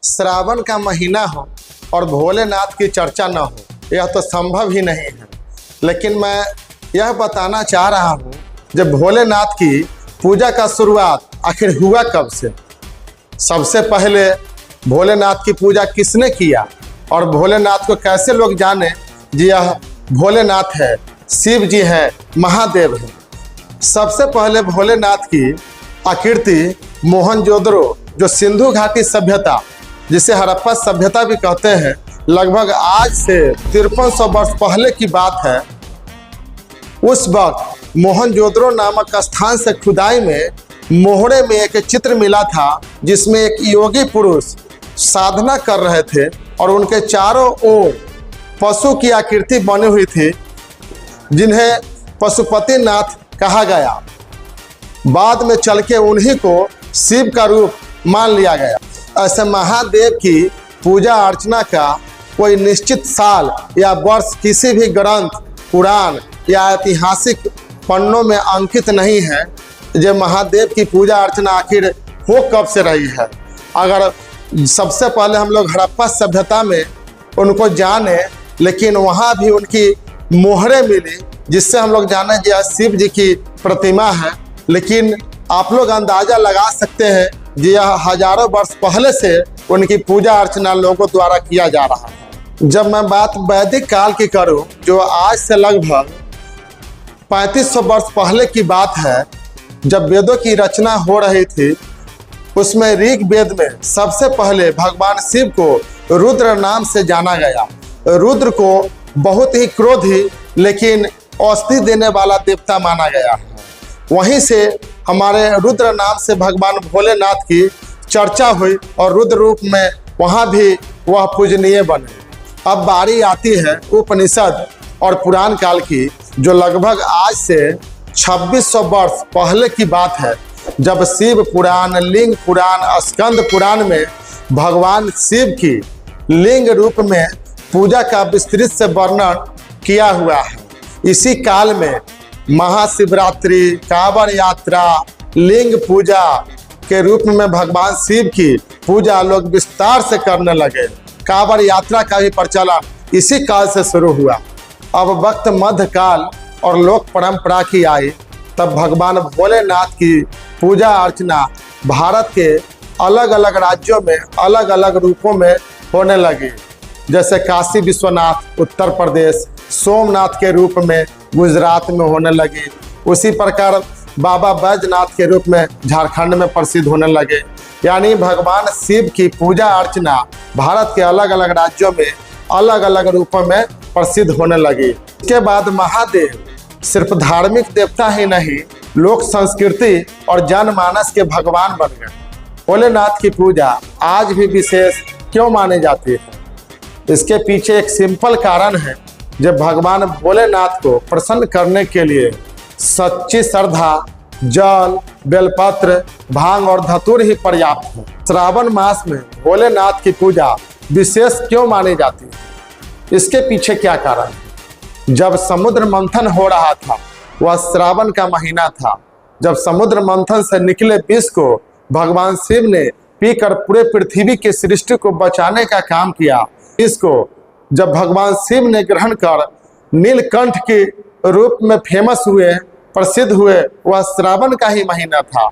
श्रावण का महीना हो और भोलेनाथ की चर्चा न हो, यह तो संभव ही नहीं है। लेकिन मैं यह बताना चाह रहा हूँ, जब भोलेनाथ की पूजा का शुरुआत आखिर हुआ कब से। सबसे पहले भोलेनाथ की पूजा किसने किया और भोलेनाथ को कैसे लोग जाने जी यह भोलेनाथ है, शिव जी है, महादेव है। सबसे पहले भोलेनाथ की आकृति मोहनजोदड़ो, जो सिंधु घाटी सभ्यता जिसे हड़प्पा सभ्यता भी कहते हैं, लगभग आज से 5300 वर्ष पहले की बात है। उस वक्त मोहनजोदड़ो नामक स्थान से खुदाई में मोहरे में एक चित्र मिला था, जिसमें एक योगी पुरुष साधना कर रहे थे और उनके चारों ओर पशु की आकृति बनी हुई थी, जिन्हें पशुपतिनाथ कहा गया। बाद में चल के उन्हीं को शिव का रूप मान लिया गया। ऐसे महादेव की पूजा अर्चना का कोई निश्चित साल या वर्ष किसी भी ग्रंथ, पुराण या ऐतिहासिक पन्नों में अंकित नहीं है। जो महादेव की पूजा अर्चना आखिर हो कब से रही है। अगर सबसे पहले हम लोग हड़प्पा सभ्यता में उनको जाने, लेकिन वहाँ भी उनकी मोहरें मिली, जिससे हम लोग जाने कि यह शिव जी की प्रतिमा है। लेकिन आप लोग अंदाज़ा लगा सकते हैं कि यह हजारों वर्ष पहले से उनकी पूजा अर्चना लोगों द्वारा किया जा रहा है। जब मैं बात वैदिक काल की करूं, जो आज से लगभग 3500 वर्ष पहले की बात है, जब वेदों की रचना हो रही थी, उसमें ऋग वेद में सबसे पहले भगवान शिव को रुद्र नाम से जाना गया। रुद्र को बहुत ही क्रोधी लेकिन औषधि देने वाला देवता माना गया है। वहीं से हमारे रुद्र नाम से भगवान भोलेनाथ की चर्चा हुई और रुद्र रूप में वहाँ भी वह पूजनीय बने। अब बारी आती है उपनिषद और पुराण काल की, जो लगभग आज से 2600 वर्ष पहले की बात है, जब शिव पुराण, लिंग पुराण, स्कंद पुराण में भगवान शिव की लिंग रूप में पूजा का विस्तृत से वर्णन किया हुआ है। इसी काल में महाशिवरात्रि, कांवड़ यात्रा, लिंग पूजा के रूप में भगवान शिव की पूजा लोग विस्तार से करने लगे। कांवड़ यात्रा का भी प्रचलन इसी काल से शुरू हुआ। अब वक्त मध्यकाल और लोक परंपरा की आई, तब भगवान भोलेनाथ की पूजा अर्चना भारत के अलग अलग राज्यों में अलग अलग रूपों में होने लगी। जैसे काशी विश्वनाथ उत्तर प्रदेश, सोमनाथ के रूप में गुजरात में होने लगी। उसी प्रकार बाबा बैजनाथ के रूप में झारखंड में प्रसिद्ध होने लगे। यानी भगवान शिव की पूजा अर्चना भारत के अलग अलग राज्यों में अलग अलग रूपों में प्रसिद्ध होने लगी। इसके बाद महादेव सिर्फ धार्मिक देवता ही नहीं, लोक संस्कृति और जनमानस के भगवान बन गए। भोलेनाथ की पूजा आज भी विशेष क्यों मानी जाती है? इसके पीछे एक सिंपल कारण है। जब भगवान भोलेनाथ को प्रसन्न करने के लिए सच्ची श्रद्धा, जल, बेलपत्र, भांग और धतूर ही पर्याप्त है। श्रावण मास में भोलेनाथ की पूजा विशेष क्यों मानी जाती है? इसके पीछे क्या कारण है? जब समुद्र मंथन हो रहा था, वह श्रावण का महीना था। जब समुद्र मंथन से निकले विष को भगवान शिव ने पीकर पूरे पृथ्वी की सृष्टि को बचाने का काम किया। इसको जब भगवान शिव ने ग्रहण कर नीलकंठ के रूप में फेमस हुए, प्रसिद्ध हुए, वह श्रावण का ही महीना था।